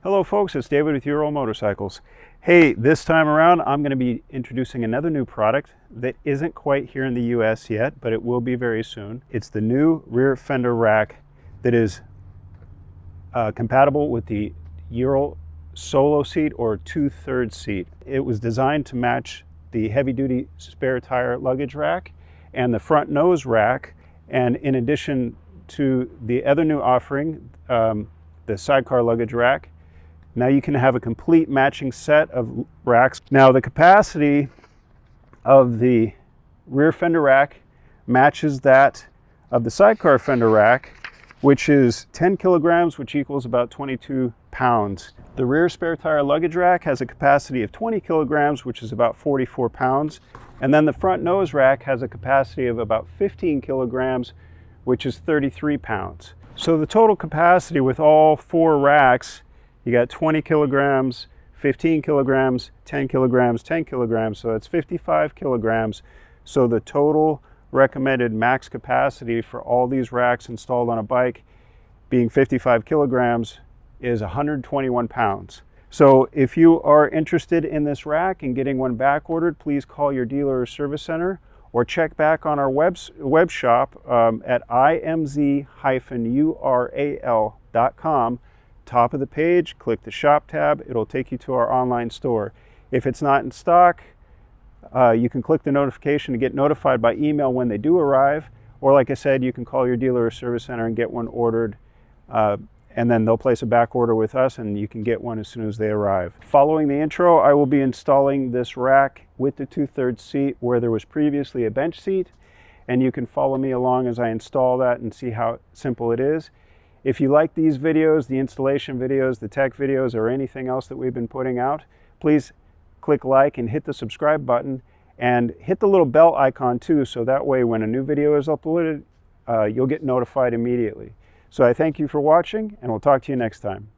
Hello folks, it's David with URAL Motorcycles. Hey, this time around I'm going to be introducing another new product that isn't quite here in the US yet, but it will be very soon. It's the new rear fender rack that is compatible with the URAL solo seat or 2/3 seat. It was designed to match the heavy-duty spare tire luggage rack and the front nose rack, and in addition to the other new offering, the sidecar luggage rack. Now you can have a complete matching set of racks. Now the capacity of the rear fender rack matches that of the sidecar fender rack, which is 10 kilograms, which equals about 22 pounds. The rear spare tire luggage rack has a capacity of 20 kilograms, which is about 44 pounds. And then the front nose rack has a capacity of about 15 kilograms, which is 33 pounds. So the total capacity with all four racks, you got 20 kilograms, 15 kilograms, 10 kilograms, 10 kilograms, so that's 55 kilograms. So the total recommended max capacity for all these racks installed on a bike, being 55 kilograms, is 121 pounds. So if you are interested in this rack and getting one back ordered, please call your dealer or service center, or check back on our web shop at imz-ural.com. Top of the page, click the shop tab. It'll take you to our online store. If it's not in stock, you can click the notification to get notified by email when they do arrive, or like I said, you can call your dealer or service center and get one ordered, and then they'll place a back order with us and you can get one as soon as they arrive. Following the intro, I will be installing this rack with the 2/3 seat where there was previously a bench seat, and you can follow me along as I install that and see how simple it is. If you like these videos, the installation videos, the tech videos, or anything else that we've been putting out, please click like and hit the subscribe button, and hit the little bell icon too, so that way when a new video is uploaded, you'll get notified immediately. So I thank you for watching, and we'll talk to you next time.